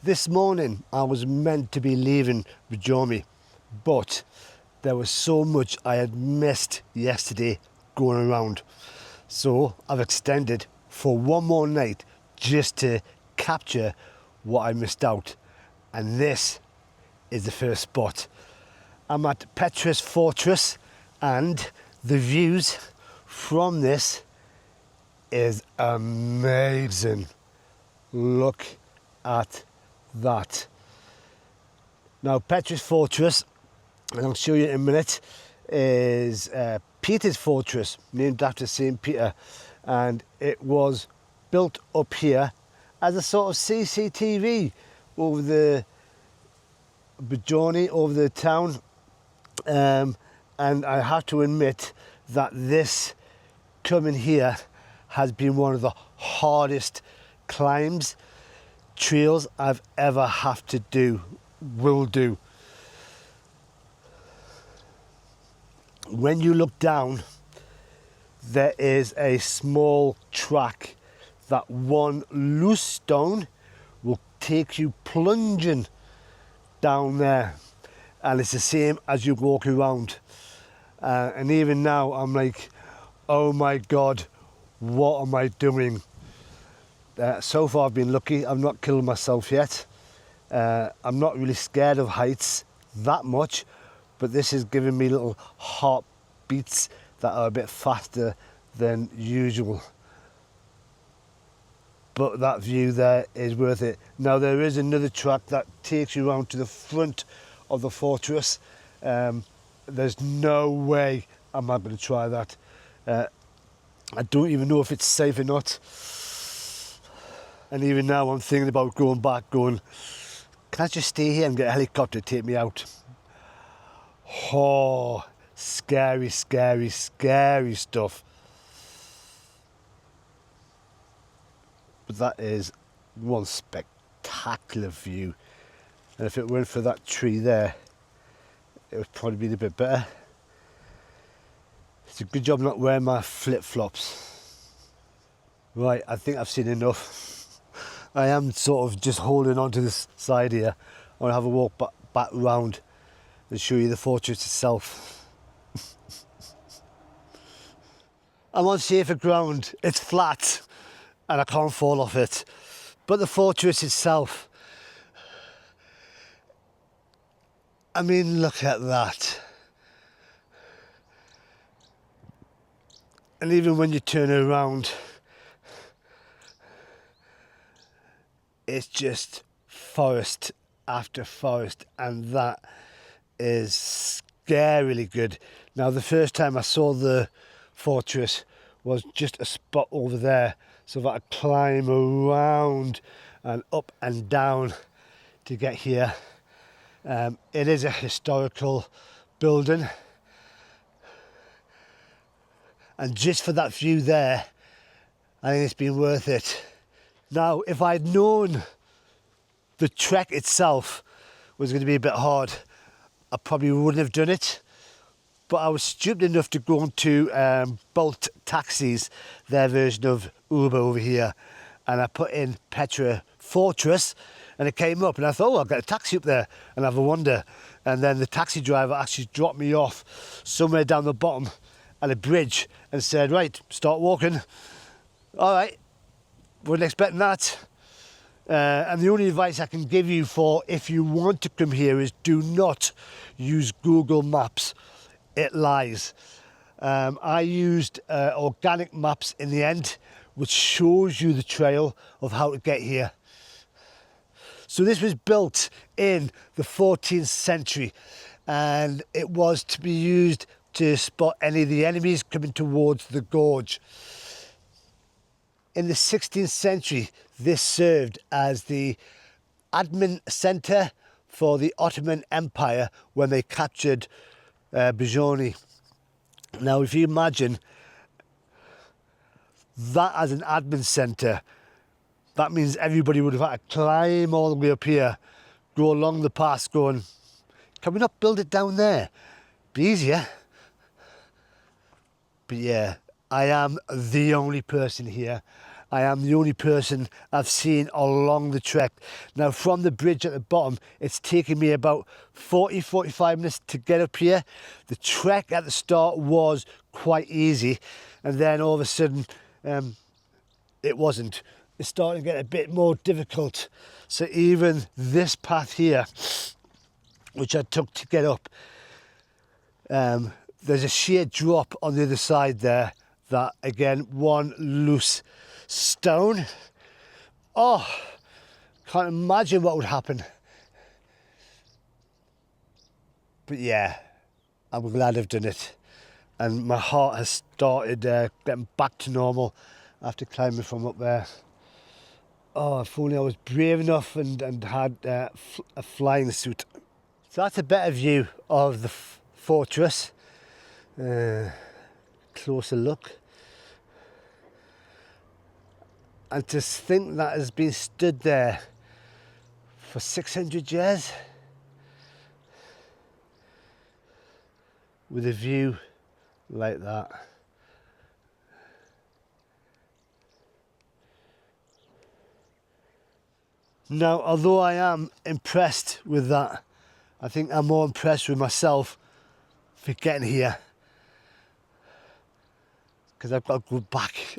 This morning I was meant to be leaving Borjomi, but there was so much I had missed yesterday going around. So I've extended for one more night just to capture what I missed out. And this is the first spot. I'm at Petre Fortress and the views from this is amazing. Look at that. Now Petre Fortress, and I'll show you in a minute, is Petre Fortress, named after St. Peter, and it was built up here as a sort of CCTV over the Borjomi, over the town, and I have to admit that this coming here has been one of the hardest climbs, trails I've ever have to do, will do. When you look down, there is a small track that one loose stone will take you plunging down there, and it's the same as you walk around. And even now I'm like, oh my God, what am I doing? So far I've been lucky, I've not killed myself yet. I'm not really scared of heights that much, but this is giving me little heartbeats that are a bit faster than usual. But that view there is worth it. Now there is another track that takes you around to the front of the fortress. There's no way I'm not going to try that. I don't even know if it's safe or not. And even now I'm thinking about going back, going, can I just stay here and get a helicopter to take me out? Oh, scary, scary, scary stuff. But that is one spectacular view. And if it weren't for that tree there, it would probably be a bit better. It's a good job not wearing my flip-flops. Right, I think I've seen enough. I am sort of just holding on to this side here. I want to have a walk back round and show you the fortress itself. I'm on safer ground. It's flat and I can't fall off it. But the fortress itself, I mean, look at that. And even when you turn around, it's just forest after forest, and that is scarily good. Now the first time I saw the fortress was just a spot over there, so that I climb around and up and down to get here. It is a historical building, and just for that view there, I think it's been worth it. Now, if I'd known the trek itself was going to be a bit hard, I probably wouldn't have done it. But I was stupid enough to go onto Bolt taxis, their version of Uber over here, and I put in Petre Fortress, and it came up, and I thought, oh, I'll get a taxi up there and have a wander. And then the taxi driver actually dropped me off somewhere down the bottom at a bridge and said, right, start walking. All right. Wasn't expecting that. And the only advice I can give you for if you want to come here is do not use Google Maps. It lies. I used organic maps in the end, which shows you the trail of how to get here. So this was built in the 14th century, and it was to be used to spot any of the enemies coming towards the gorge. In the 16th century, this served as the admin centre for the Ottoman Empire when they captured Borjomi. Now, if you imagine that as an admin centre, that means everybody would have had to climb all the way up here, go along the pass going, can we not build it down there? Be easier. But yeah, I am the only person here, I am the only person I've seen along the trek. Now from the bridge at the bottom, it's taken me about 40-45 minutes to get up here. The trek at the start was quite easy, and then all of a sudden it wasn't. It's starting to get a bit more difficult. So even this path here, which I took to get up, there's a sheer drop on the other side there that, again, one loose stone. Oh, can't imagine what would happen. But yeah, I'm glad I've done it. And my heart has started getting back to normal after climbing from up there. Oh, if only I was brave enough and had a flying suit. So that's a better view of the fortress. Closer look. And to think that has been stood there for 600 years with a view like that. Now, although I am impressed with that, I think I'm more impressed with myself for getting here, because I've got to go back.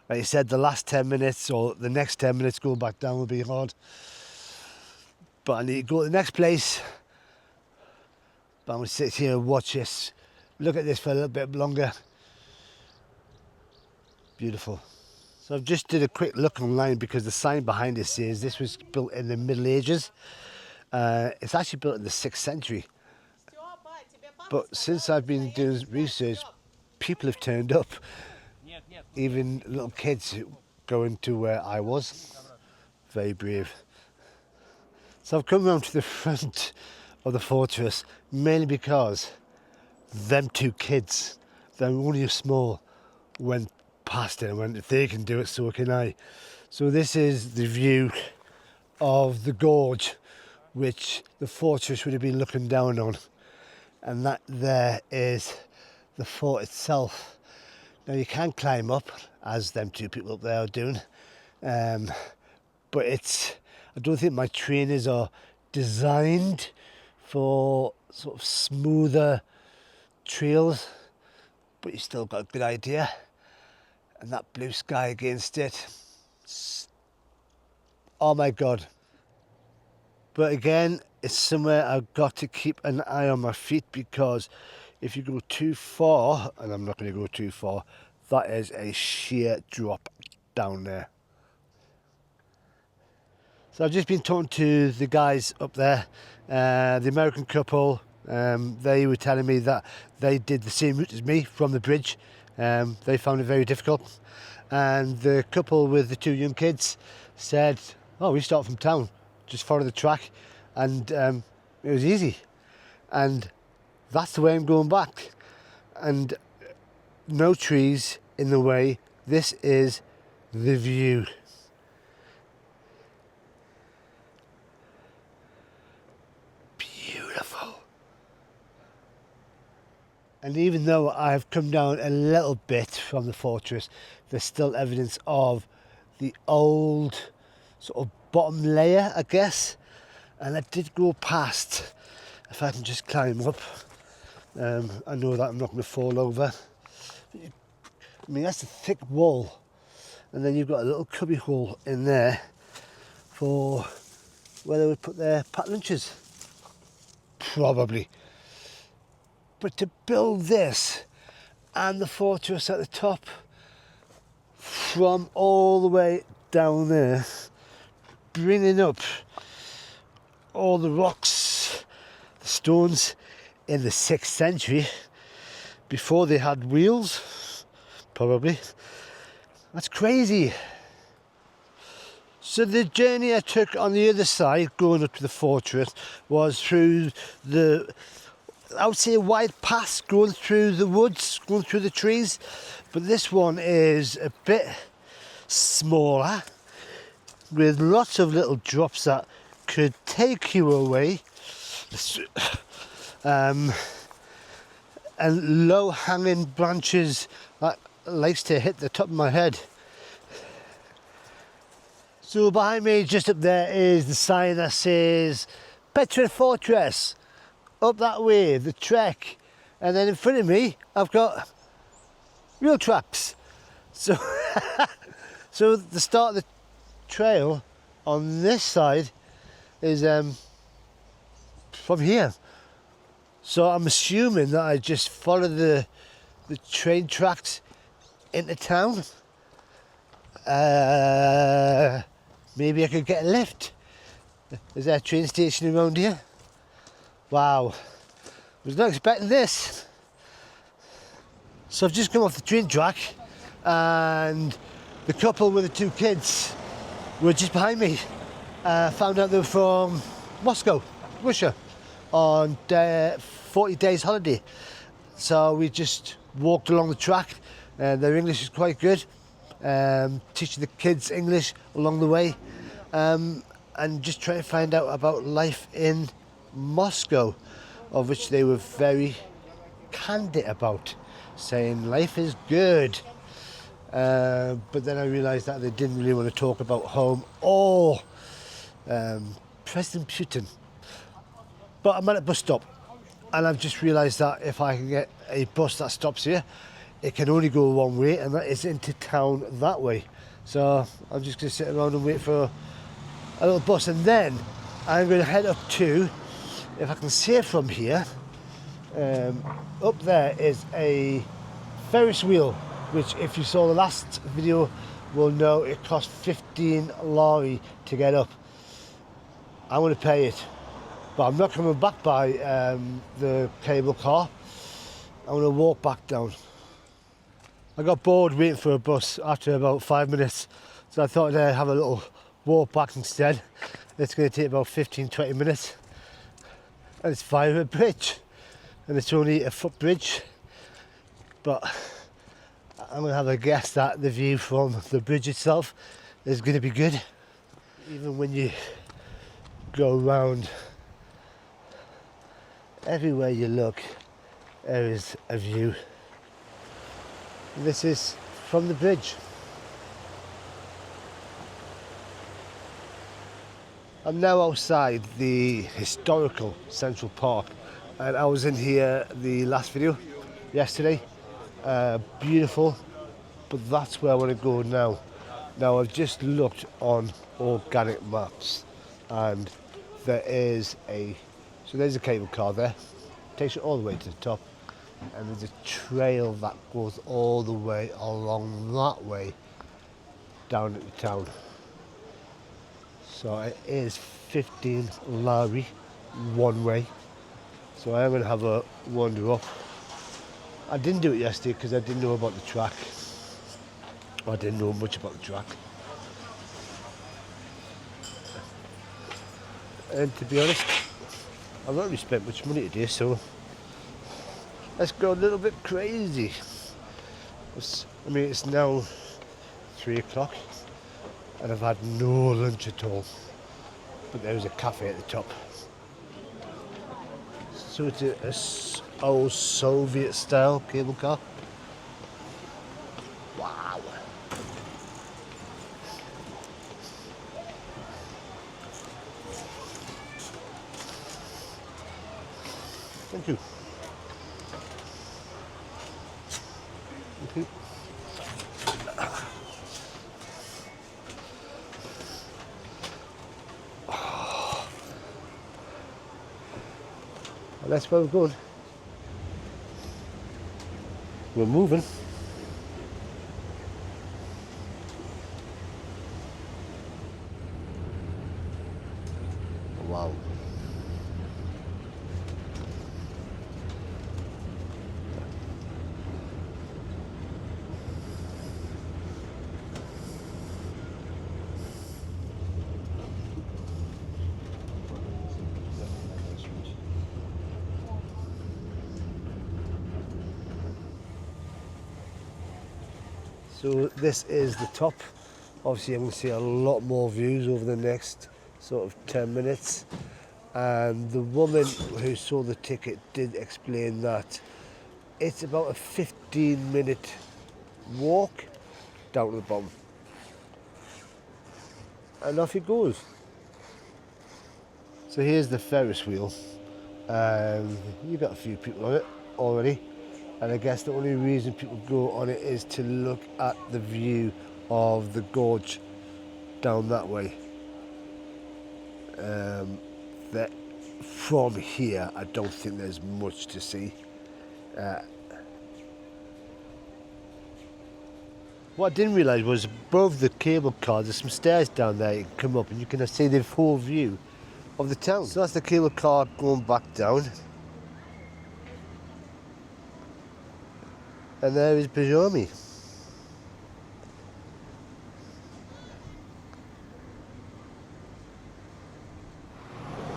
Like I said, the last 10 minutes or the next 10 minutes going back down will be hard. But I need to go to the next place. But I'm going to sit here and watch this, look at this for a little bit longer. Beautiful. So I've just did a quick look online because the sign behind it says this was built in the Middle Ages. It's actually built in the 6th century. But since I've been doing research, people have turned up. Even little kids going to where I was. Very brave. So I've come round to the front of the fortress mainly because them two kids, they're only small, went past it and went, if they can do it, so can I. So this is the view of the gorge, which the fortress would have been looking down on. And that there is the fort itself. Now you can climb up, as them two people up there are doing, but I don't think my trainers are designed for sort of smoother trails, but you still got a good idea. And that blue sky against it, oh my God. But again, it's somewhere I've got to keep an eye on my feet, because if you go too far, and I'm not going to go too far, that is a sheer drop down there. So I've just been talking to the guys up there, the American couple. They were telling me that they did the same route as me from the bridge. They found it very difficult. And the couple with the two young kids said, oh, we start from town, just follow the track. And it was easy. And that's the way I'm going back. And no trees in the way. This is the view. Beautiful. And even though I've come down a little bit from the fortress, there's still evidence of the old sort of bottom layer, I guess. And I did go past, if I can just climb up. I know that I'm not going to fall over. I mean, that's a thick wall. And then you've got a little cubby hole in there for where they would put their packed lunches. Probably. But to build this and the fortress at the top, from all the way down there, bringing up all the rocks, the stones in the 6th century, before they had wheels, probably. That's crazy. So the journey I took on the other side, going up to the fortress, was through the, I would say, wide paths, going through the woods, going through the trees. But this one is a bit smaller, with lots of little drops that could take you away. And low-hanging branches that likes to hit the top of my head. So behind me, just up there, is the sign that says Petre Fortress. Up that way, the trek. And then in front of me, I've got wheel tracks. So, so the start of the trail on this side is from here. So I'm assuming that I just follow the train tracks into town. Maybe I could get a lift. Is there a train station around here? Wow, was not expecting this. So I've just come off the train track and the couple with the two kids were just behind me. Found out they were from Moscow, Russia, on 40 days holiday. So we just walked along the track. Their English is quite good. Teaching the kids English along the way. And just trying to find out about life in Moscow, of which they were very candid about, saying life is good. But then I realised that they didn't really want to talk about home or President Putin. But I'm at a bus stop and I've just realised that if I can get a bus that stops here, it can only go one way, and that is into town that way. So I'm just going to sit around and wait for a little bus, and then I'm going to head up to, if I can see it from here, up there is a Ferris wheel, which if you saw the last video will know it cost 15 lari to get up. I want to pay it, but I'm not coming back by the cable car. I'm going to walk back down. I got bored waiting for a bus after about 5 minutes, so I thought I'd have a little walk back instead. It's going to take about 15-20 minutes, and it's via a bridge, and it's only a footbridge, but I'm going to have a guess that the view from the bridge itself is going to be good. Even when you go around, everywhere you look, there is a view. This is from the bridge. I'm now outside the historical Central Park, and I was in here the last video yesterday. Beautiful, but that's where I want to go now. Now I've just looked on organic maps, and there's a cable car there, takes you all the way to the top, and there's a trail that goes all the way along that way down into town. So it is 15 lari one way. So I am going to have a wander up. I didn't do it yesterday because I didn't know about the track. I didn't know much about the track. And to be honest, I've not really spent much money today, so let's go a little bit crazy. I mean, it's now 3 o'clock and I've had no lunch at all, but there's a cafe at the top. So it's a old Soviet style cable car. Wow. Thank you. Thank you. Well, that's where we're going. We're moving. Wow. So this is the top. Obviously I'm going to see a lot more views over the next sort of 10 minutes. And the woman who sold the ticket did explain that it's about a 15-minute walk down to the bottom. and off it goes. So here's the Ferris wheel. You've got a few people on it already, and I guess the only reason people go on it is to look at the view of the gorge down that way. That from here I don't think there's much to see. What I didn't realise was above the cable car there's some stairs down there you can come up and you can see the full view of the town. So that's the cable car going back down. And there is Borjomi.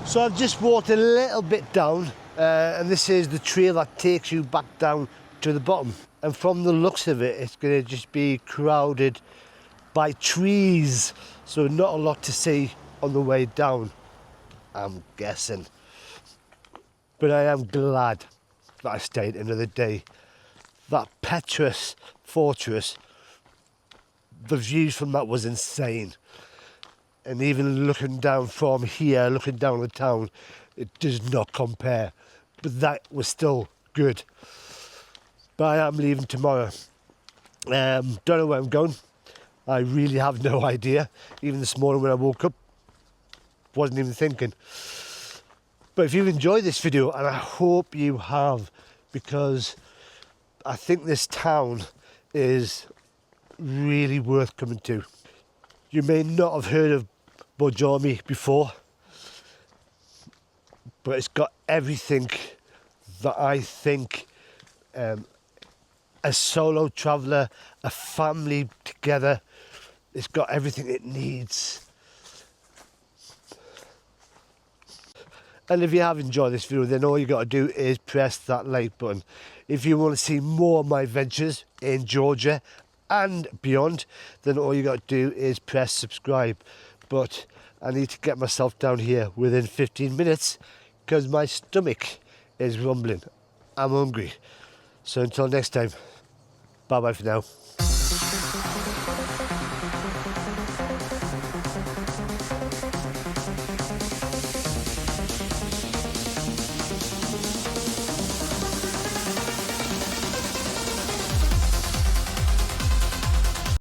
So I've just walked a little bit down and this is the trail that takes you back down to the bottom. And from the looks of it, it's going to just be crowded by trees. So not a lot to see on the way down, I'm guessing. But I am glad that I stayed another day. That Petre Fortress, the views from that was insane. And even looking down from here, looking down the town, it does not compare. But that was still good. But I am leaving tomorrow. Don't know where I'm going. I really have no idea. Even this morning when I woke up, wasn't even thinking. But if you've enjoyed this video, and I hope you have, because I think this town is really worth coming to. You may not have heard of Borjomi before, but it's got everything that I think a solo traveller, a family together, it's got everything it needs. And if you have enjoyed this video, then all you got to do is press that like button. If you want to see more of my adventures in Georgia and beyond, then all you got to do is press subscribe. But I need to get myself down here within 15 minutes because my stomach is rumbling. I'm hungry. So until next time, bye bye for now.